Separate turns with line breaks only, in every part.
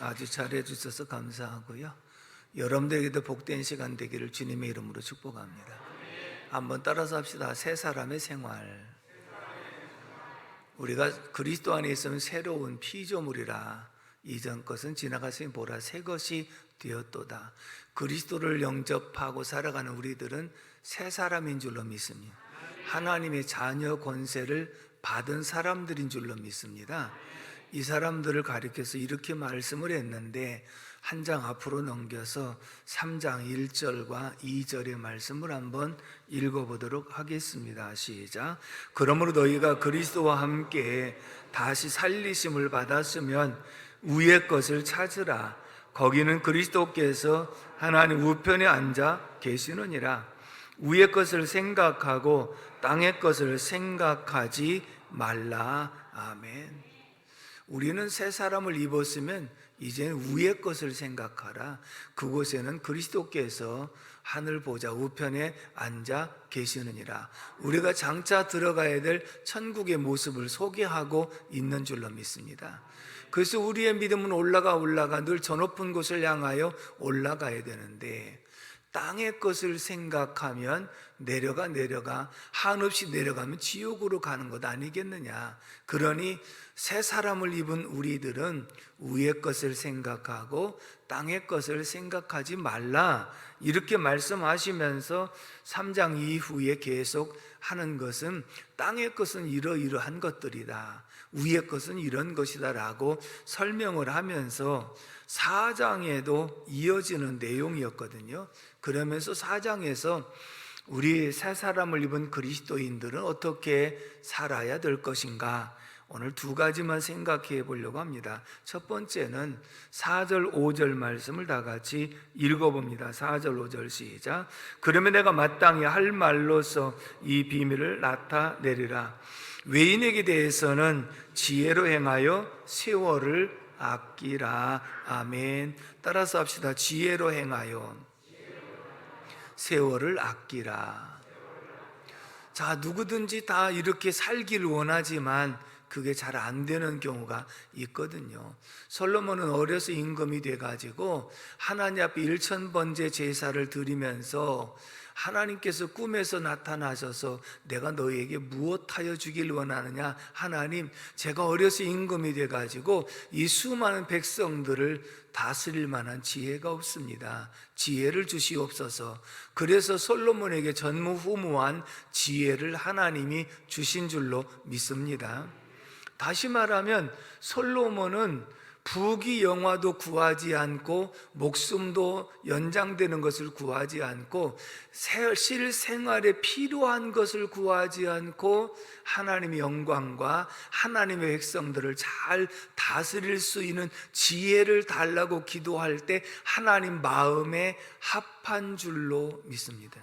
아주 잘해 주셔서 감사하고요. 여러분들에게도 복된 시간 되기를 주님의 이름으로 축복합니다. 한번 따라서 합시다. 새 사람의 생활. 우리가 그리스도 안에 있으면 새로운 피조물이라. 이전 것은 지나갔으니 보라 새 것이 되었도다. 그리스도를 영접하고 살아가는 우리들은 새 사람인 줄로 믿습니다. 하나님의 자녀 권세를 받은 사람들인 줄로 믿습니다. 이 사람들을 가리켜서 이렇게 말씀을 했는데, 한 장 앞으로 넘겨서 3장 1절과 2절의 말씀을 한번 읽어보도록 하겠습니다. 시작. 그러므로 너희가 그리스도와 함께 다시 살리심을 받았으면 위의 것을 찾으라. 거기는 그리스도께서 하나님 우편에 앉아 계시느니라. 위의 것을 생각하고 땅의 것을 생각하지 말라. 아멘. 우리는 새 사람을 입었으면 이제는 위의 것을 생각하라. 그곳에는 그리스도께서 하늘 보좌 우편에 앉아 계시느니라. 우리가 장차 들어가야 될 천국의 모습을 소개하고 있는 줄로 믿습니다. 그래서 우리의 믿음은 올라가 늘 저 높은 곳을 향하여 올라가야 되는데, 땅의 것을 생각하면 내려가 한없이 내려가면 지옥으로 가는 것 아니겠느냐. 그러니 새 사람을 입은 우리들은 위의 것을 생각하고 땅의 것을 생각하지 말라, 이렇게 말씀하시면서 3장 이후에 계속 하는 것은 땅의 것은 이러이러한 것들이다, 위의 것은 이런 것이다 라고 설명을 하면서 4장에도 이어지는 내용이었거든요. 그러면서 4장에서 우리 새 사람을 입은 그리스도인들은 어떻게 살아야 될 것인가, 오늘 두 가지만 생각해 보려고 합니다. 첫 번째는 4절 5절 말씀을 다 같이 읽어봅니다. 4절 5절 시작. 그러면 내가 마땅히 할 말로서 이 비밀을 나타내리라. 외인에게 대해서는 지혜로 행하여 세월을 아끼라. 아멘. 따라서 합시다. 지혜로 행하여 세월을 아끼라. 자, 누구든지 다 이렇게 살기를 원하지만 그게 잘 안 되는 경우가 있거든요. 솔로몬은 어려서 임금이 돼가지고 하나님 앞에 1000번째 제사를 드리면서 하나님께서 꿈에서 나타나셔서 내가 너희에게 무엇하여 주길 원하느냐. 하나님, 제가 어려서 임금이 돼가지고 이 수많은 백성들을 다스릴 만한 지혜가 없습니다. 지혜를 주시옵소서. 그래서 솔로몬에게 전무후무한 지혜를 하나님이 주신 줄로 믿습니다. 다시 말하면 솔로몬은 부귀 영화도 구하지 않고 목숨도 연장되는 것을 구하지 않고 실생활에 필요한 것을 구하지 않고 하나님의 영광과 하나님의 백성들을 잘 다스릴 수 있는 지혜를 달라고 기도할 때 하나님 마음에 합한 줄로 믿습니다.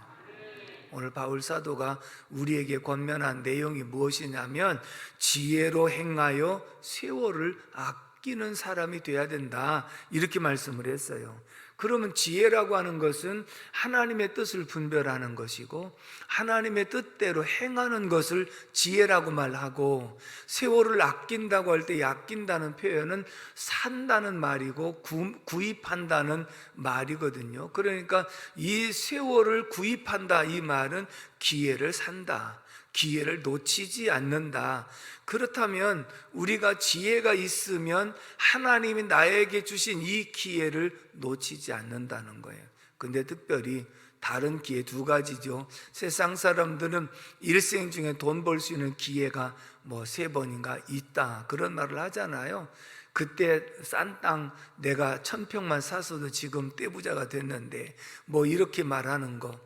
오늘 바울 사도가 우리에게 권면한 내용이 무엇이냐면 지혜로 행하여 세월을 아끼는 사람이 돼야 된다, 이렇게 말씀을 했어요. 그러면 지혜라고 하는 것은 하나님의 뜻을 분별하는 것이고 하나님의 뜻대로 행하는 것을 지혜라고 말하고, 세월을 아낀다고 할 때 아낀다는 표현은 산다는 말이고 구입한다는 말이거든요. 그러니까 이 세월을 구입한다, 이 말은 기회를 산다, 기회를 놓치지 않는다. 그렇다면 우리가 지혜가 있으면 하나님이 나에게 주신 이 기회를 놓치지 않는다는 거예요. 근데 특별히 다른 기회 두 가지죠. 세상 사람들은 일생 중에 돈 벌 수 있는 기회가 3번인가 있다, 그런 말을 하잖아요. 그때 싼 땅 내가 1000평만 사서도 지금 떼부자가 됐는데 이렇게 말하는 거,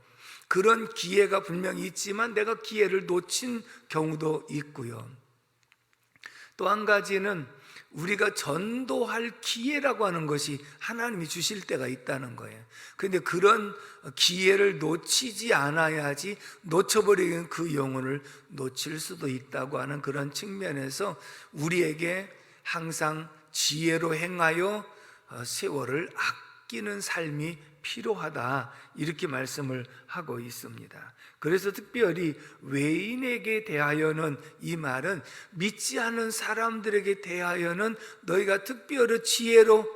그런 기회가 분명히 있지만 내가 기회를 놓친 경우도 있고요. 또 한 가지는 우리가 전도할 기회라고 하는 것이 하나님이 주실 때가 있다는 거예요. 그런데 그런 기회를 놓치지 않아야지 놓쳐버리는 그 영혼을 놓칠 수도 있다고 하는 그런 측면에서 우리에게 항상 지혜로 행하여 세월을 아끼는 삶이 필요하다, 이렇게 말씀을 하고 있습니다. 그래서 특별히 외인에게 대하여는, 이 말은 믿지 않는 사람들에게 대하여는 너희가 특별히 지혜로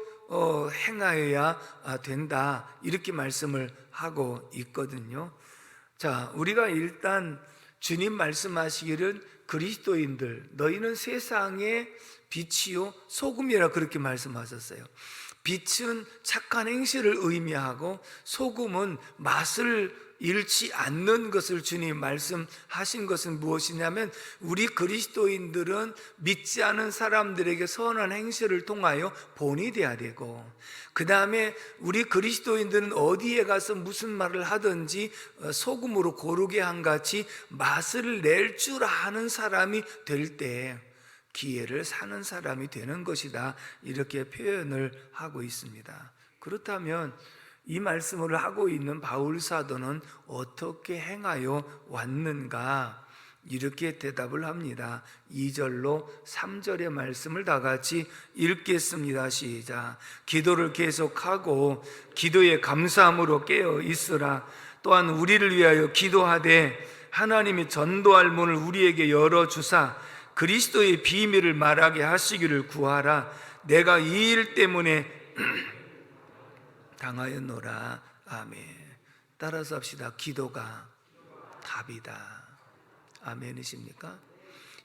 행하여야 된다, 이렇게 말씀을 하고 있거든요. 자, 우리가 일단 주님 말씀하시기를 그리스도인들 너희는 세상의 빛이요 소금이라 그렇게 말씀하셨어요. 빛은 착한 행실을 의미하고 소금은 맛을 잃지 않는 것을 주님 말씀하신 것은 무엇이냐면, 우리 그리스도인들은 믿지 않은 사람들에게 선한 행실을 통하여 본이 되어야 되고, 그 다음에 우리 그리스도인들은 어디에 가서 무슨 말을 하든지 소금으로 고르게 한같이 맛을 낼 줄 아는 사람이 될 때 기회를 사는 사람이 되는 것이다, 이렇게 표현을 하고 있습니다. 그렇다면 이 말씀을 하고 있는 바울 사도는 어떻게 행하여 왔는가? 이렇게 대답을 합니다. 2절로 3절의 말씀을 다 같이 읽겠습니다. 시작. 기도를 계속하고 기도에 감사함으로 깨어 있으라. 또한 우리를 위하여 기도하되 하나님이 전도할 문을 우리에게 열어주사 그리스도의 비밀을 말하게 하시기를 구하라. 내가 이 일 때문에 당하였노라. 아멘. 따라서 합시다. 기도가 답이다. 아멘이십니까?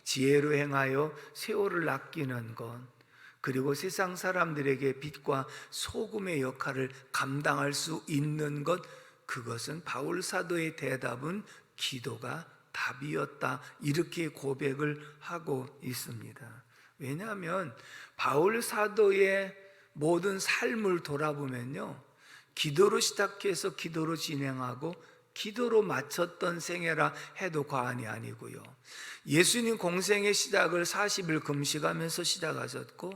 지혜로 행하여 세월을 아끼는 것, 그리고 세상 사람들에게 빛과 소금의 역할을 감당할 수 있는 것, 그것은 바울 사도의 대답은 기도가 답이었다, 이렇게 고백을 하고 있습니다. 왜냐하면 바울 사도의 모든 삶을 돌아보면요, 기도로 시작해서 기도로 진행하고 기도로 마쳤던 생애라 해도 과언이 아니고요, 예수님 공생의 시작을 40일 금식하면서 시작하셨고,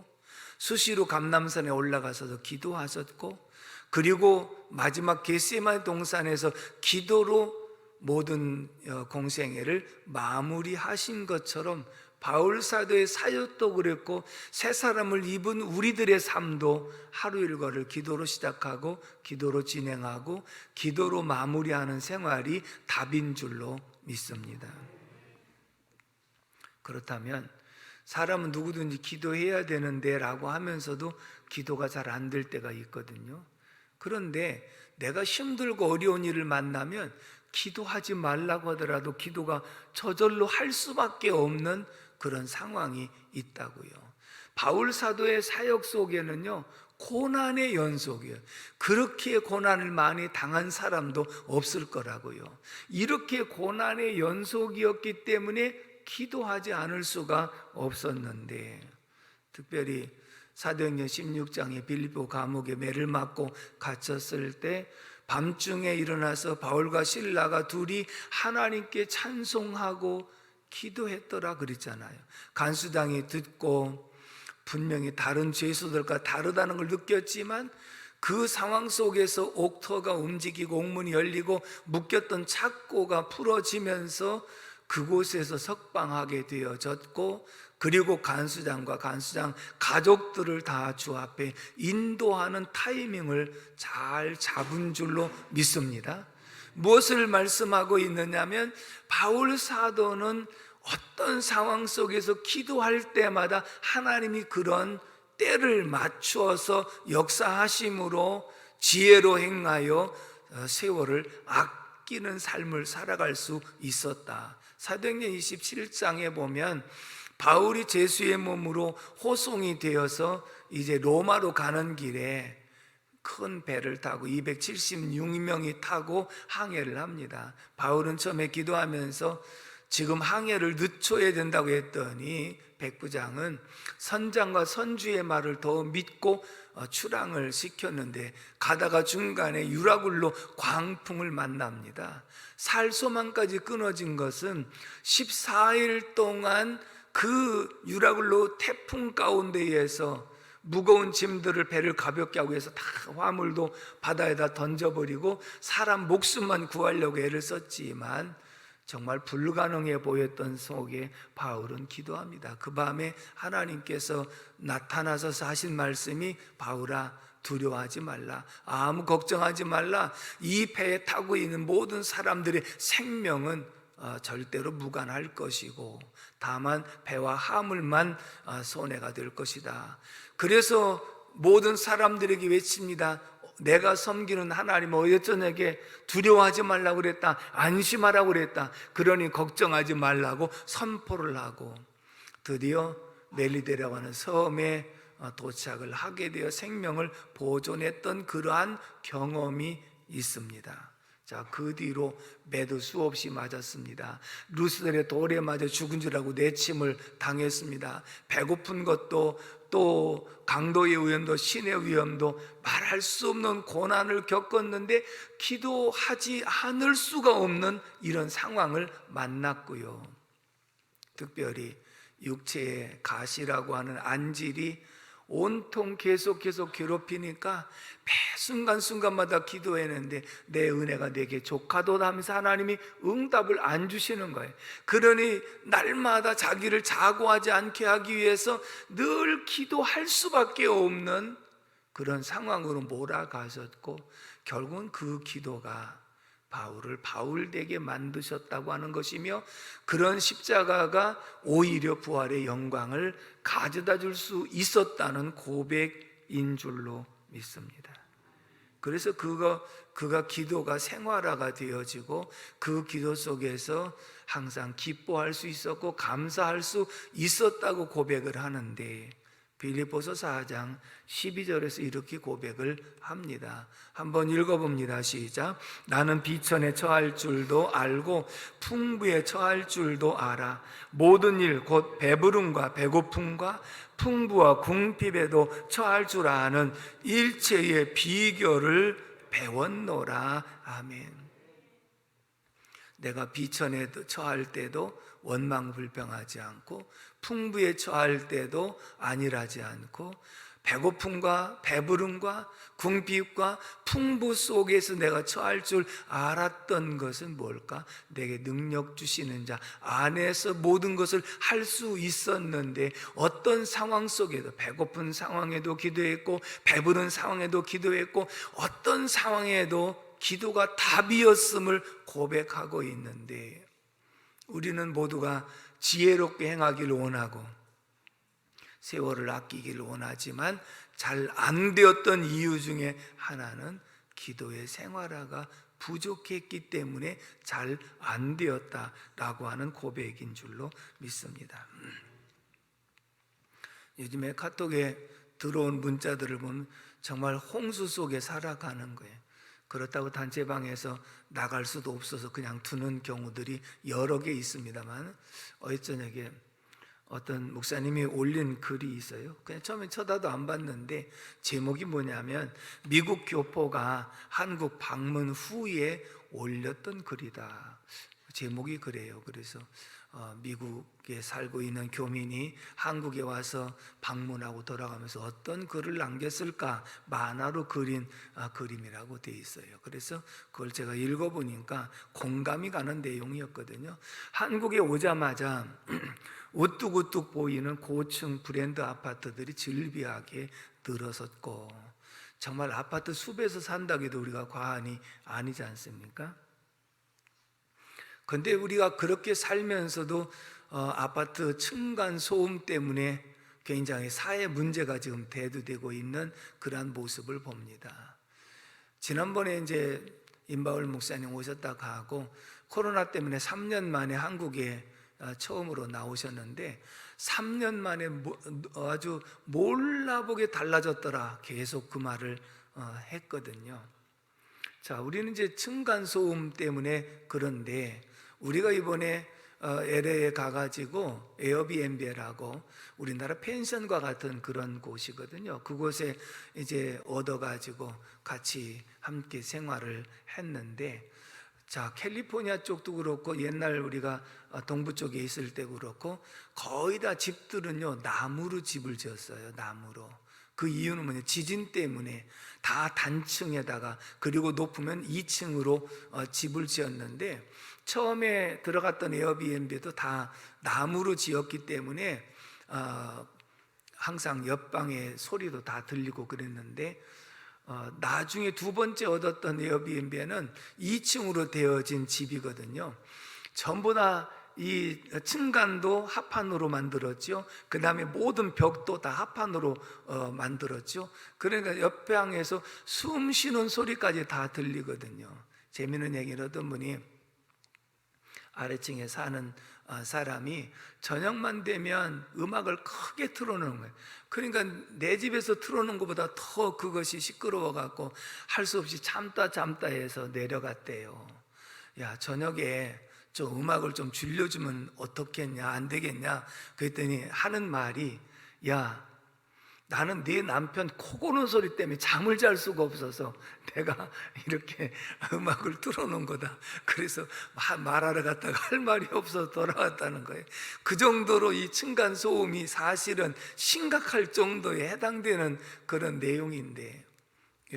수시로 감람산에 올라가서도 기도하셨고, 그리고 마지막 겟세마네 동산에서 기도로 모든 공생애를 마무리하신 것처럼 바울 사도의 사역도 그랬고, 새 사람을 입은 우리들의 삶도 하루 일과를 기도로 시작하고 기도로 진행하고 기도로 마무리하는 생활이 답인 줄로 믿습니다. 그렇다면 사람은 누구든지 기도해야 되는데 라고 하면서도 기도가 잘 안 될 때가 있거든요. 그런데 내가 힘들고 어려운 일을 만나면 기도하지 말라고 하더라도 기도가 저절로 할 수밖에 없는 그런 상황이 있다고요. 바울 사도의 사역 속에는요, 고난의 연속이에요. 그렇게 고난을 많이 당한 사람도 없을 거라고요. 이렇게 고난의 연속이었기 때문에 기도하지 않을 수가 없었는데, 특별히 사도행전 16장에 빌립보 감옥에 매를 맞고 갇혔을 때 밤중에 일어나서 바울과 실라가 둘이 하나님께 찬송하고 기도했더라 그랬잖아요. 간수당이 듣고 분명히 다른 죄수들과 다르다는 걸 느꼈지만 그 상황 속에서 옥터가 움직이고 옥문이 열리고 묶였던 착고가 풀어지면서 그곳에서 석방하게 되어졌고, 그리고 간수장과 간수장 가족들을 다 주 앞에 인도하는 타이밍을 잘 잡은 줄로 믿습니다. 무엇을 말씀하고 있느냐면, 바울 사도는 어떤 상황 속에서 기도할 때마다 하나님이 그런 때를 맞추어서 역사하심으로 지혜로 행하여 세월을 아끼는 삶을 살아갈 수 있었다. 사도행전 27장에 보면 바울이 제수의 몸으로 호송이 되어서 이제 로마로 가는 길에 큰 배를 타고 276명이 타고 항해를 합니다. 바울은 처음에 기도하면서 지금 항해를 늦춰야 된다고 했더니 백부장은 선장과 선주의 말을 더 믿고 출항을 시켰는데, 가다가 중간에 유라굴로 광풍을 만납니다. 살소망까지 끊어진 것은 14일 동안 그 유라굴로 태풍 가운데에서 무거운 짐들을 배를 가볍게 하고 해서 다 화물도 바다에다 던져버리고 사람 목숨만 구하려고 애를 썼지만 정말 불가능해 보였던 속에 바울은 기도합니다. 그 밤에 하나님께서 나타나셔서 하신 말씀이, 바울아 두려워하지 말라, 아무 걱정하지 말라, 이 배에 타고 있는 모든 사람들의 생명은 절대로 무관할 것이고 다만 배와 화물만 손해가 될 것이다. 그래서 모든 사람들에게 외칩니다. 내가 섬기는 하나님 어여전에게 두려워하지 말라고 그랬다, 안심하라고 그랬다, 그러니 걱정하지 말라고 선포를 하고 드디어 멜리데라고 하는 섬에 도착을 하게 되어 생명을 보존했던 그러한 경험이 있습니다. 자, 그 뒤로 매도 수없이 맞았습니다. 루스들의 돌에 맞아 죽은 줄 알고 내침을 당했습니다. 배고픈 것도, 또 강도의 위험도, 신의 위험도, 말할 수 없는 고난을 겪었는데 기도하지 않을 수가 없는 이런 상황을 만났고요. 특별히 육체의 가시라고 하는 안질이 온통 계속 괴롭히니까 매 순간순간마다 기도했는데 내 은혜가 내게 족하도다 하면서 하나님이 응답을 안 주시는 거예요. 그러니 날마다 자기를 자고하지 않게 하기 위해서 늘 기도할 수밖에 없는 그런 상황으로 몰아가셨고, 결국은 그 기도가 바울을 바울되게 만드셨다고 하는 것이며, 그런 십자가가 오히려 부활의 영광을 가져다 줄 수 있었다는 고백인 줄로 믿습니다. 그래서 그가 기도가 생활화가 되어지고 그 기도 속에서 항상 기뻐할 수 있었고 감사할 수 있었다고 고백을 하는데, 빌립보서 4장 12절에서 이렇게 고백을 합니다. 한번 읽어봅니다. 시작. 나는 비천에 처할 줄도 알고 풍부에 처할 줄도 알아. 모든 일 곧 배부름과 배고픔과 풍부와 궁핍에도 처할 줄 아는 일체의 비결을 배웠노라. 아멘. 내가 비천에 처할 때도 원망불평하지 않고, 풍부에 처할 때도 안일하지 않고, 배고픔과 배부름과 궁핍과 풍부 속에서 내가 처할 줄 알았던 것은 뭘까? 내게 능력 주시는 자 안에서 모든 것을 할 수 있었는데, 어떤 상황 속에도, 배고픈 상황에도 기도했고 배부른 상황에도 기도했고, 어떤 상황에도 기도가 답이었음을 고백하고 있는데, 우리는 모두가 지혜롭게 행하기를 원하고 세월을 아끼기를 원하지만 잘 안 되었던 이유 중에 하나는 기도의 생활화가 부족했기 때문에 잘 안 되었다라고 하는 고백인 줄로 믿습니다. 요즘에 카톡에 들어온 문자들을 보면 정말 홍수 속에 살아가는 거예요. 그렇다고 단체방에서 나갈 수도 없어서 그냥 두는 경우들이 여러 개 있습니다만, 어저녁에 어떤 목사님이 올린 글이 있어요. 그냥 처음에 쳐다도 안 봤는데 제목이 뭐냐면 미국 교포가 한국 방문 후에 올렸던 글이다. 제목이 그래요. 그래서 미국에 살고 있는 교민이 한국에 와서 방문하고 돌아가면서 어떤 글을 남겼을까 만화로 그린 그림이라고 되어 있어요. 그래서 그걸 제가 읽어보니까 공감이 가는 내용이었거든요. 한국에 오자마자 우뚝우뚝 보이는 고층 브랜드 아파트들이 즐비하게 늘어섰고, 정말 아파트 숲에서 산다고 해도 우리가 과언이 아니지 않습니까? 그런데 우리가 그렇게 살면서도 아파트 층간 소음 때문에 굉장히 사회 문제가 지금 대두되고 있는 그러한 모습을 봅니다. 지난번에 이제 임바울 목사님 오셨다고 하고, 코로나 때문에 3년 만에 한국에 처음으로 나오셨는데 3년 만에 아주 몰라보게 달라졌더라, 계속 그 말을 했거든요. 자, 우리는 이제 층간소음 때문에 그런데, 우리가 이번에 LA에 가가지고 에어비앤비라고 우리나라 펜션과 같은 그런 곳이거든요. 그곳에 이제 얻어가지고 같이 함께 생활을 했는데, 자, 캘리포니아 쪽도 그렇고 옛날 우리가 동부 쪽에 있을 때 그렇고 거의 다 집들은요 나무로 집을 지었어요. 나무로. 그 이유는 뭐냐, 지진 때문에 다 단층에다가, 그리고 높으면 2층으로 집을 지었는데, 처음에 들어갔던 에어비앤비도 다 나무로 지었기 때문에 항상 옆방의 소리도 다 들리고 그랬는데, 나중에 두 번째 얻었던 에어비앤비는 2층으로 되어진 집이거든요. 전부 다 이 층간도 합판으로 만들었죠. 그 다음에 모든 벽도 다 합판으로 만들었죠. 그러니까 옆방에서 숨 쉬는 소리까지 다 들리거든요. 재미있는 얘기는 어떤 분이 아래층에 사는 사람이 저녁만 되면 음악을 크게 틀어놓는 거예요. 그러니까 내 집에서 틀어놓는 것보다 더 그것이 시끄러워 갖고 할 수 없이 참다 해서 내려갔대요. 야, 저녁에 좀 음악을 좀 줄여주면 어떻겠냐, 안 되겠냐. 그랬더니 하는 말이, 야, 나는 네 남편 코 고는 소리 때문에 잠을 잘 수가 없어서 내가 이렇게 음악을 틀어놓은 거다. 그래서 말하러 갔다가 할 말이 없어서 돌아왔다는 거예요. 그 정도로 이 층간 소음이 사실은 심각할 정도에 해당되는 그런 내용인데,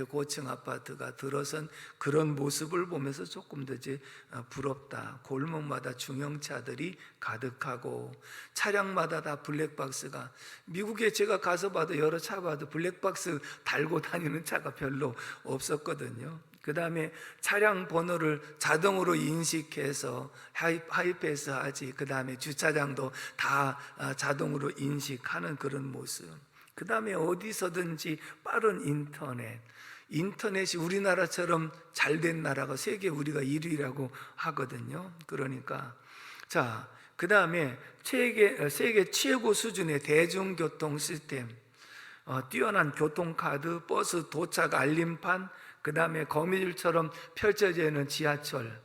고층 아파트가 들어선 그런 모습을 보면서 조금 더 이제 부럽다. 골목마다 중형차들이 가득하고 차량마다 다 블랙박스가, 미국에 제가 가서 봐도 여러 차 봐도 블랙박스 달고 다니는 차가 별로 없었거든요. 그 다음에 차량 번호를 자동으로 인식해서 하이패스 하지. 그 다음에 주차장도 다 자동으로 인식하는 그런 모습. 그 다음에 어디서든지 빠른 인터넷이 우리나라처럼 잘된 나라가 세계 우리가 1위라고 하거든요. 그러니까 자, 그 다음에 세계 최고 수준의 대중교통 시스템, 뛰어난 교통카드, 버스 도착 알림판, 그 다음에 거미줄처럼 펼쳐져 있는 지하철.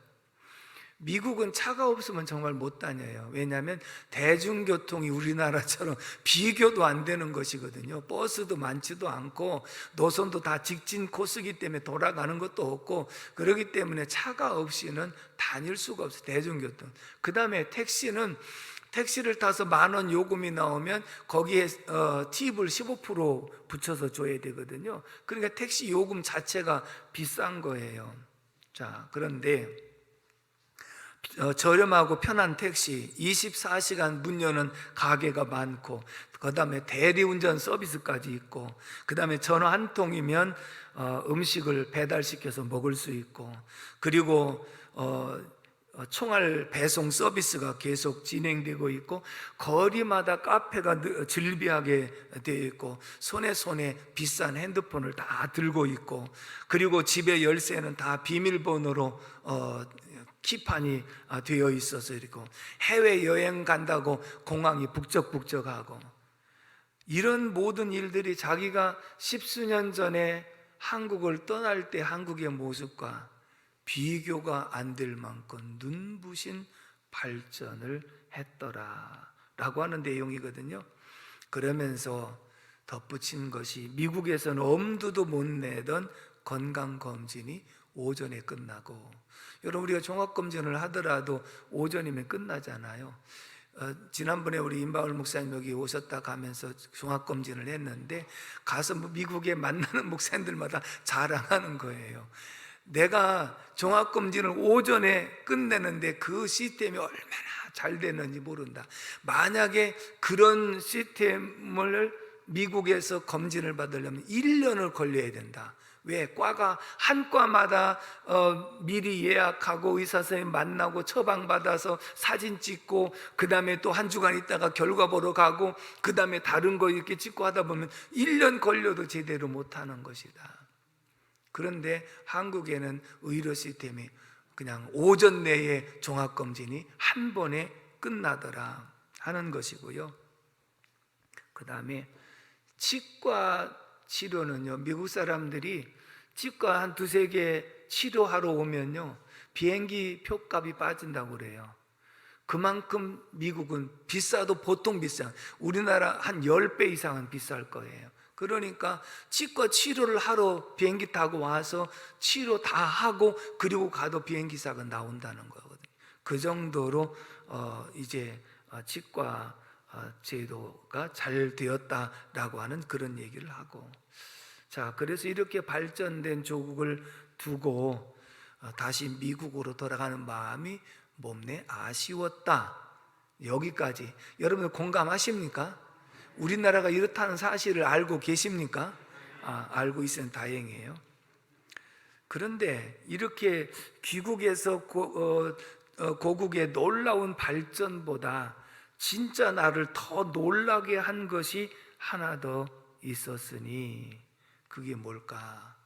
미국은 차가 없으면 정말 못 다녀요. 왜냐하면 대중교통이 우리나라처럼 비교도 안 되는 것이거든요. 버스도 많지도 않고 노선도 다 직진 코스이기 때문에 돌아가는 것도 없고, 그렇기 때문에 차가 없이는 다닐 수가 없어요. 대중교통. 그 다음에 택시를 타서 10,000원 요금이 나오면 거기에 팁을 15% 붙여서 줘야 되거든요. 그러니까 택시 요금 자체가 비싼 거예요. 자, 그런데 저렴하고 편한 택시, 24시간 문 여는 가게가 많고, 그 다음에 대리운전 서비스까지 있고, 그 다음에 전화 한 통이면 음식을 배달시켜서 먹을 수 있고, 그리고 총알 배송 서비스가 계속 진행되고 있고, 거리마다 카페가 즐비하게 되어 있고, 손에 비싼 핸드폰을 다 들고 있고, 그리고 집에 열쇠는 다 비밀번호로 키판이 되어 있어서 이렇게 해외여행 간다고 공항이 북적북적하고, 이런 모든 일들이 자기가 10수년 전에 한국을 떠날 때 한국의 모습과 비교가 안 될 만큼 눈부신 발전을 했더라 라고 하는 내용이거든요. 그러면서 덧붙인 것이, 미국에서는 엄두도 못 내던 건강검진이 오전에 끝나고, 여러분 우리가 종합검진을 하더라도 오전이면 끝나잖아요. 지난번에 우리 임바울 목사님 여기 오셨다 가면서 종합검진을 했는데, 가서 미국에 만나는 목사님들마다 자랑하는 거예요. 내가 종합검진을 오전에 끝내는데 그 시스템이 얼마나 잘 됐는지 모른다. 만약에 그런 시스템을 미국에서 검진을 받으려면 1년을 걸려야 된다. 왜? 과가 한 과마다 미리 예약하고 의사 선생님 만나고 처방받아서 사진 찍고, 그 다음에 또 한 주간 있다가 결과 보러 가고, 그 다음에 다른 거 이렇게 찍고 하다 보면 1년 걸려도 제대로 못하는 것이다. 그런데 한국에는 의료 시스템이 그냥 오전 내에 종합검진이 한 번에 끝나더라 하는 것이고요. 그 다음에 치과 치료는요, 미국 사람들이 치과 한 2-3개 치료하러 오면요, 비행기 표값이 빠진다고 그래요. 그만큼 미국은 비싸도 보통 비싼, 우리나라 한 10배 이상은 비쌀 거예요. 그러니까 치과 치료를 하러 비행기 타고 와서 치료 다 하고 그리고 가도 비행기사가 나온다는 거거든요. 그 정도로 이제 치과 제도가 잘 되었다라고 하는 그런 얘기를 하고, 자, 그래서 이렇게 발전된 조국을 두고 다시 미국으로 돌아가는 마음이 몹내 아쉬웠다. 여기까지 여러분들 공감하십니까? 우리나라가 이렇다는 사실을 알고 계십니까? 알고 있으면 다행이에요. 그런데 이렇게 귀국해서 고국의 놀라운 발전보다 진짜 나를 더 놀라게 한 것이 하나 더 있었으니 그게 뭘까?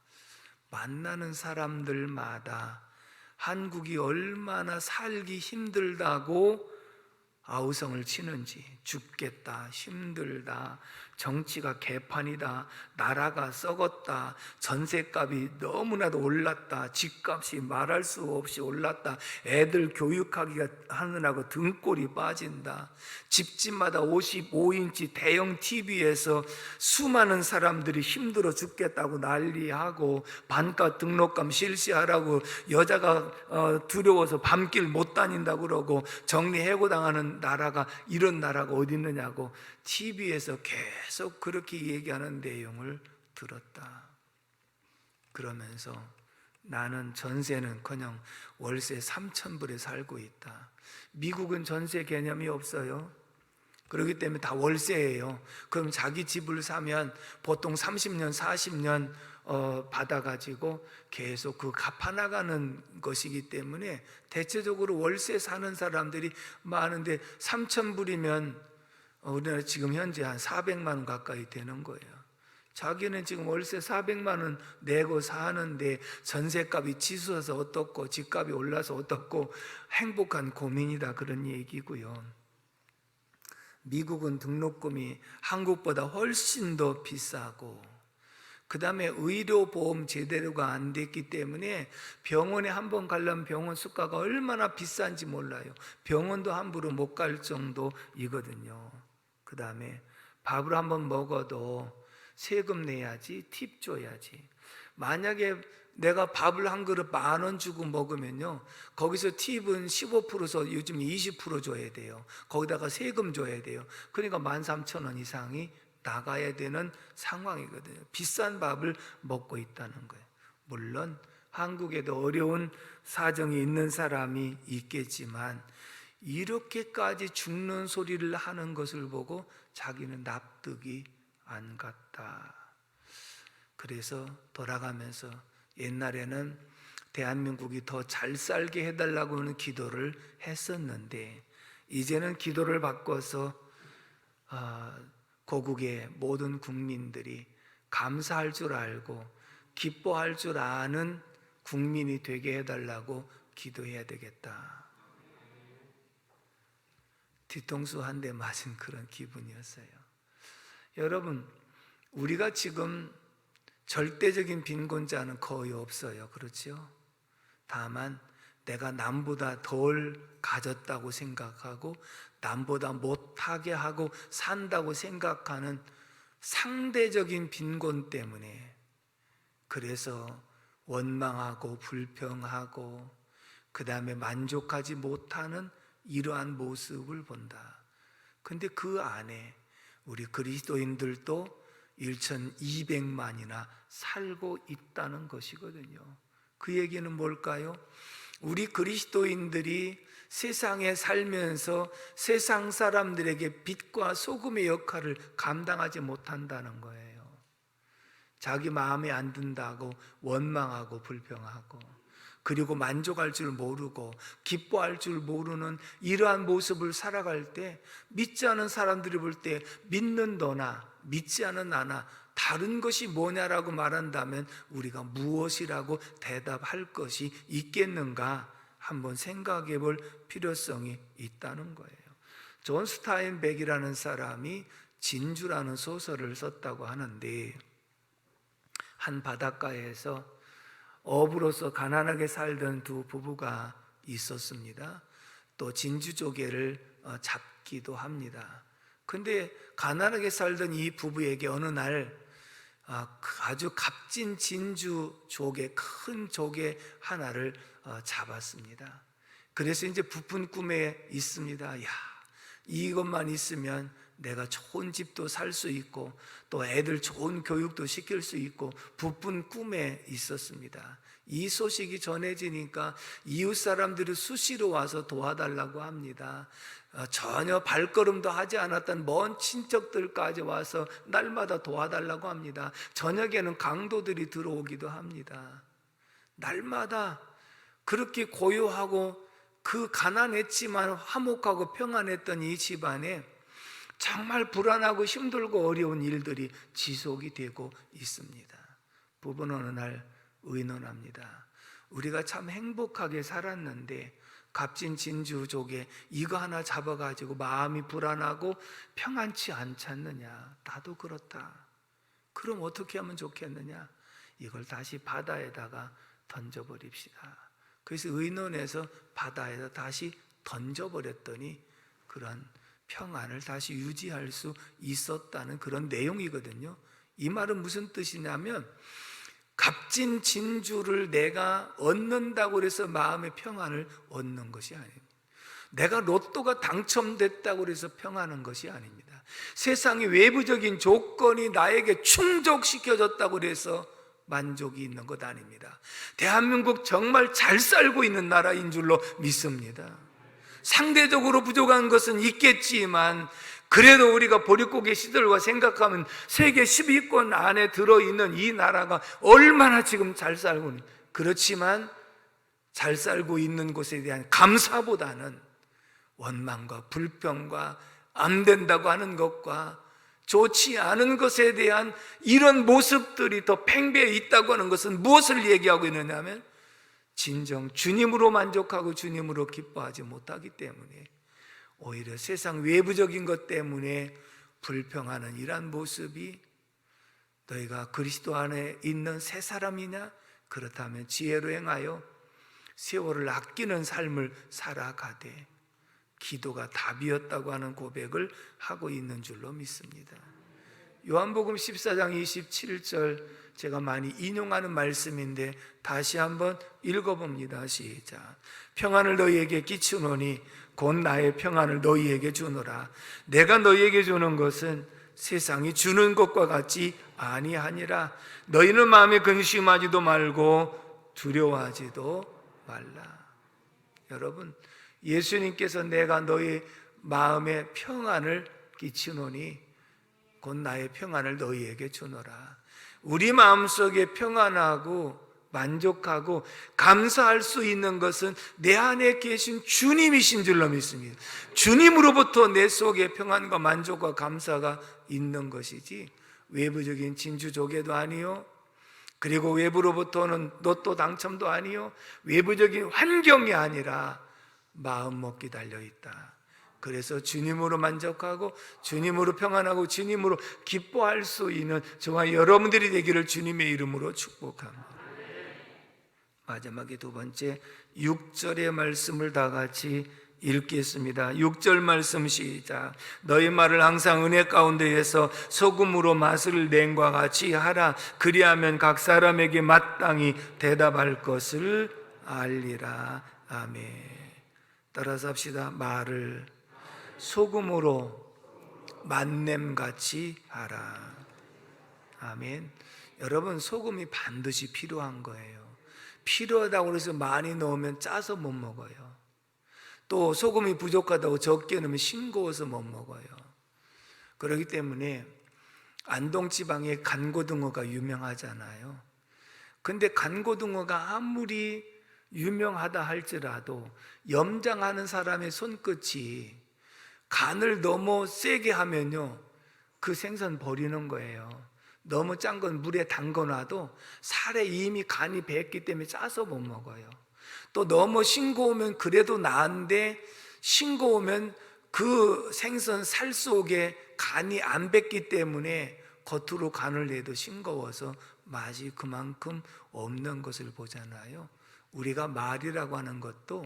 만나는 사람들마다 한국이 얼마나 살기 힘들다고 아우성을 치는지, 죽겠다, 힘들다, 정치가 개판이다, 나라가 썩었다, 전셋값이 너무나도 올랐다, 집값이 말할 수 없이 올랐다, 애들 교육하기가 하느라고 등골이 빠진다, 집집마다 55인치 대형 TV에서 수많은 사람들이 힘들어 죽겠다고 난리하고, 반값 등록금 실시하라고 여자가 두려워서 밤길 못 다닌다고 그러고, 정리해고 당하는 나라가, 이런 나라가 어디 있느냐고 TV에서 계속 그렇게 얘기하는 내용을 들었다. 그러면서 나는 전세는커녕 월세 3,000불에 살고 있다. 미국은 전세 개념이 없어요. 그렇기 때문에 다 월세예요. 그럼 자기 집을 사면 보통 30년, 40년 받아가지고 계속 그 갚아나가는 것이기 때문에 대체적으로 월세 사는 사람들이 많은데, 3,000불이면 우리나라 지금 현재 한 400만 원 가까이 되는 거예요. 자기는 지금 월세 400만 원 내고 사는데 전세값이 치솟아서 어떻고 집값이 올라서 어떻고 행복한 고민이다, 그런 얘기고요. 미국은 등록금이 한국보다 훨씬 더 비싸고, 그 다음에 의료보험 제대로가 안 됐기 때문에 병원에 한번 가려면 병원 수가가 얼마나 비싼지 몰라요. 병원도 함부로 못 갈 정도이거든요. 그 다음에 밥을 한번 먹어도 세금 내야지, 팁 줘야지. 만약에 내가 밥을 한 그릇 10,000원 주고 먹으면요, 거기서 팁은 15%서 요즘 20% 줘야 돼요. 거기다가 세금 줘야 돼요. 그러니까 13,000원 이상이 나가야 되는 상황이거든요. 비싼 밥을 먹고 있다는 거예요. 물론 한국에도 어려운 사정이 있는 사람이 있겠지만, 이렇게까지 죽는 소리를 하는 것을 보고 자기는 납득이 안 갔다. 그래서 돌아가면서 옛날에는 대한민국이 더 잘 살게 해달라고 하는 기도를 했었는데, 이제는 기도를 바꿔서 고국의 모든 국민들이 감사할 줄 알고 기뻐할 줄 아는 국민이 되게 해달라고 기도해야 되겠다. 뒤통수 한 대 맞은 그런 기분이었어요. 여러분, 우리가 지금 절대적인 빈곤자는 거의 없어요. 그렇죠? 다만 내가 남보다 덜 가졌다고 생각하고 남보다 못하게 하고 산다고 생각하는 상대적인 빈곤 때문에, 그래서 원망하고 불평하고 그 다음에 만족하지 못하는 이러한 모습을 본다. 근데 그 안에 우리 그리스도인들도 1,200만이나 살고 있다는 것이거든요. 그 얘기는 뭘까요? 우리 그리스도인들이 세상에 살면서 세상 사람들에게 빛과 소금의 역할을 감당하지 못한다는 거예요. 자기 마음에 안 든다고 원망하고 불평하고, 그리고 만족할 줄 모르고 기뻐할 줄 모르는 이러한 모습을 살아갈 때, 믿지 않은 사람들이 볼 때 믿는 너나 믿지 않은 나나 다른 것이 뭐냐라고 말한다면 우리가 무엇이라고 대답할 것이 있겠는가 한번 생각해 볼 필요성이 있다는 거예요. 존 스타인백이라는 사람이 진주라는 소설을 썼다고 하는데, 한 바닷가에서 어부로서 가난하게 살던 두 부부가 있었습니다. 또 진주조개를 잡기도 합니다. 근데 가난하게 살던 이 부부에게 어느 날 아주 값진 진주조개, 큰 조개 하나를 잡았습니다. 그래서 이제 부푼 꿈에 있습니다. 야, 이것만 있으면 내가 좋은 집도 살 수 있고 또 애들 좋은 교육도 시킬 수 있고 부푼 꿈에 있었습니다. 이 소식이 전해지니까 이웃 사람들이 수시로 와서 도와달라고 합니다. 전혀 발걸음도 하지 않았던 먼 친척들까지 와서 날마다 도와달라고 합니다. 저녁에는 강도들이 들어오기도 합니다. 날마다 그렇게 고요하고 그 가난했지만 화목하고 평안했던 이 집안에 정말 불안하고 힘들고 어려운 일들이 지속이 되고 있습니다. 부부는 어느 날 의논합니다. 우리가 참 행복하게 살았는데 갑진진주족에 이거 하나 잡아가지고 마음이 불안하고 평안치 않지 않느냐. 나도 그렇다. 그럼 어떻게 하면 좋겠느냐? 이걸 다시 바다에다가 던져버립시다. 그래서 의논해서 바다에다 다시 던져버렸더니 그런 평안을 다시 유지할 수 있었다는 그런 내용이거든요. 이 말은 무슨 뜻이냐면 갑진진주를 내가 얻는다고 해서 마음의 평안을 얻는 것이 아닙니다. 내가 로또가 당첨됐다고 해서 평안한 것이 아닙니다. 세상의 외부적인 조건이 나에게 충족시켜졌다고 해서 만족이 있는 것 아닙니다. 대한민국 정말 잘 살고 있는 나라인 줄로 믿습니다. 상대적으로 부족한 것은 있겠지만 그래도 우리가 보릿고개 시절과 생각하면 세계 10위권 안에 들어있는 이 나라가 얼마나 지금 잘 살고 있는, 그렇지만 잘 살고 있는 곳에 대한 감사보다는 원망과 불평과 안 된다고 하는 것과 좋지 않은 것에 대한 이런 모습들이 더 팽배해 있다고 하는 것은 무엇을 얘기하고 있느냐 하면 진정 주님으로 만족하고 주님으로 기뻐하지 못하기 때문에 오히려 세상 외부적인 것 때문에 불평하는 이러한 모습이 너희가 그리스도 안에 있는 새 사람이냐? 그렇다면 지혜로 행하여 세월을 아끼는 삶을 살아가되 기도가 답이었다고 하는 고백을 하고 있는 줄로 믿습니다. 요한복음 14장 27절 제가 많이 인용하는 말씀인데 다시 한번 읽어봅니다. 시작. 평안을 너희에게 끼치노니 곧 나의 평안을 너희에게 주노라. 내가 너희에게 주는 것은 세상이 주는 것과 같이 아니하니라. 너희는 마음에 근심하지도 말고 두려워하지도 말라. 여러분, 예수님께서 내가 너희 마음에 평안을 끼치노니 곧 나의 평안을 너희에게 주노라. 우리 마음속에 평안하고 만족하고 감사할 수 있는 것은 내 안에 계신 주님이신 줄로 믿습니다. 주님으로부터 내 속에 평안과 만족과 감사가 있는 것이지 외부적인 진주조개도 아니요, 그리고 외부로부터는 로또 당첨도 아니요, 외부적인 환경이 아니라 마음 먹기 달려있다. 그래서 주님으로 만족하고 주님으로 평안하고 주님으로 기뻐할 수 있는 저와 여러분들이 되기를 주님의 이름으로 축복합니다. 마지막에 두 번째 6절의 말씀을 다 같이 읽겠습니다. 6절 말씀 시작. 너희 말을 항상 은혜 가운데에서 소금으로 맛을 낸과 같이 하라. 그리하면 각 사람에게 마땅히 대답할 것을 알리라. 아멘. 따라서 합시다. 말을 소금으로 맛냄같이 하라. 아멘. 여러분, 소금이 반드시 필요한 거예요. 필요하다고 해서 많이 넣으면 짜서 못 먹어요. 또 소금이 부족하다고 적게 넣으면 싱거워서 못 먹어요. 그렇기 때문에 안동지방에 간고등어가 유명하잖아요. 근데 간고등어가 아무리 유명하다 할지라도 염장하는 사람의 손끝이 간을 너무 세게 하면요, 그 생선 버리는 거예요. 너무 짠 건 물에 담궈놔도 살에 이미 간이 배했기 때문에 짜서 못 먹어요. 또 너무 싱거우면 그래도 나은데 싱거우면 그 생선 살 속에 간이 안 뱄기 때문에 겉으로 간을 내도 싱거워서 맛이 그만큼 없는 것을 보잖아요. 우리가 말이라고 하는 것도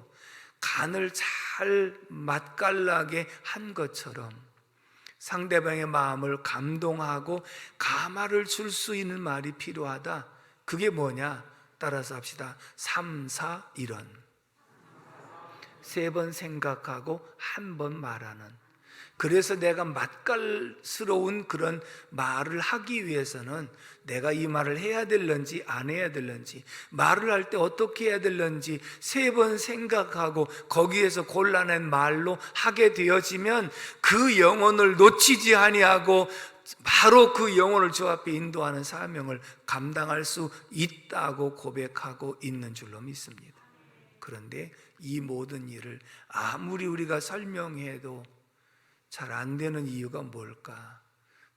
간을 잘 맛깔나게 한 것처럼 상대방의 마음을 감동하고 감화를 줄 수 있는 말이 필요하다. 그게 뭐냐? 따라서 합시다. 3, 4, 1원. 3번 생각하고 한 번 말하는. 그래서 내가 맛깔스러운 그런 말을 하기 위해서는 내가 이 말을 해야 될런지 안 해야 될런지, 말을 할 때 어떻게 해야 될런지 3번 생각하고 거기에서 골라낸 말로 하게 되어지면 그 영혼을 놓치지 아니하고 바로 그 영혼을 주 앞에 인도하는 사명을 감당할 수 있다고 고백하고 있는 줄로 믿습니다. 그런데 이 모든 일을 아무리 우리가 설명해도 잘 안 되는 이유가 뭘까?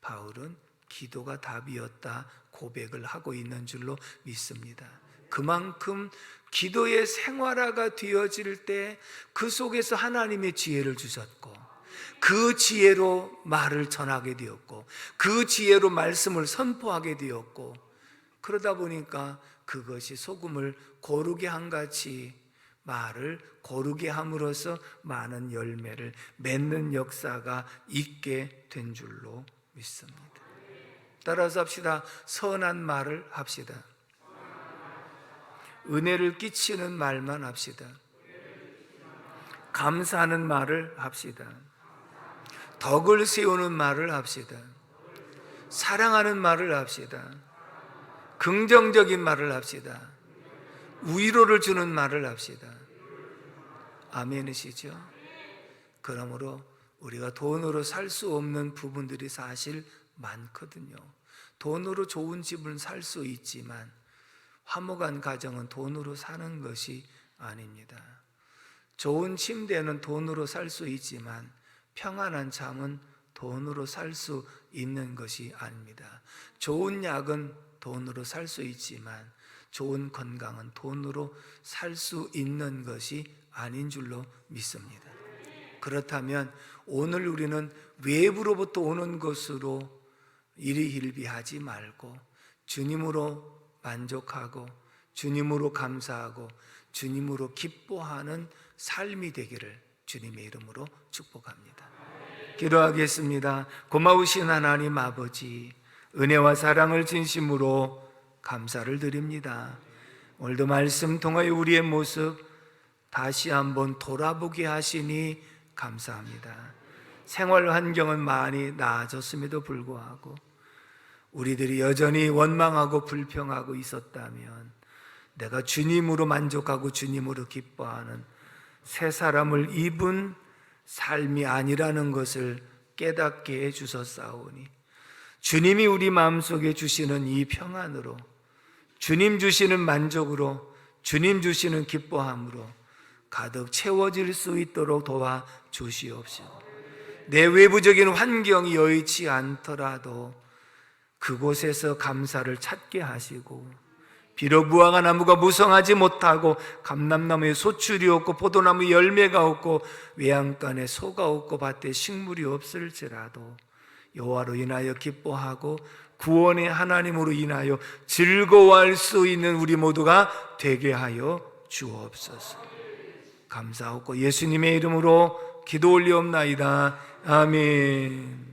바울은 기도가 답이었다 고백을 하고 있는 줄로 믿습니다. 그만큼 기도의 생활화가 되어질 때 그 속에서 하나님의 지혜를 주셨고, 그 지혜로 말을 전하게 되었고, 그 지혜로 말씀을 선포하게 되었고, 그러다 보니까 그것이 소금을 고르게 한같이 말을 고르게 함으로써 많은 열매를 맺는 역사가 있게 된 줄로 믿습니다. 따라서 합시다. 선한 말을 합시다. 은혜를 끼치는 말만 합시다. 감사하는 말을 합시다. 덕을 세우는 말을 합시다. 사랑하는 말을 합시다. 긍정적인 말을 합시다. 위로를 주는 말을 합시다. 아멘이시죠? 그러므로 우리가 돈으로 살 수 없는 부분들이 사실 많거든요. 돈으로 좋은 집을 살 수 있지만 화목한 가정은 돈으로 사는 것이 아닙니다. 좋은 침대는 돈으로 살 수 있지만 평안한 잠은 돈으로 살 수 있는 것이 아닙니다. 좋은 약은 돈으로 살 수 있지만 좋은 건강은 돈으로 살 수 있는 것이 아닌 줄로 믿습니다. 그렇다면 오늘 우리는 외부로부터 오는 것으로 일희일비하지 말고 주님으로 만족하고 주님으로 감사하고 주님으로 기뻐하는 삶이 되기를 주님의 이름으로 축복합니다. 기도하겠습니다. 고마우신 하나님 아버지, 은혜와 사랑을 진심으로 감사를 드립니다. 오늘도 말씀 통하여 우리의 모습 다시 한번 돌아보게 하시니 감사합니다. 생활 환경은 많이 나아졌음에도 불구하고 우리들이 여전히 원망하고 불평하고 있었다면 내가 주님으로 만족하고 주님으로 기뻐하는 새 사람을 입은 삶이 아니라는 것을 깨닫게 해주셨사오니 주님이 우리 마음속에 주시는 이 평안으로, 주님 주시는 만족으로, 주님 주시는 기뻐함으로 가득 채워질 수 있도록 도와주시옵시고, 내 외부적인 환경이 여의치 않더라도 그곳에서 감사를 찾게 하시고, 비록 무화과 나무가 무성하지 못하고 감람나무에 소출이 없고 포도나무에 열매가 없고 외양간에 소가 없고 밭에 식물이 없을지라도 여호와로 인하여 기뻐하고 구원의 하나님으로 인하여 즐거워할 수 있는 우리 모두가 되게 하여 주옵소서. 감사하고 예수님의 이름으로 기도 올리옵나이다. 아멘.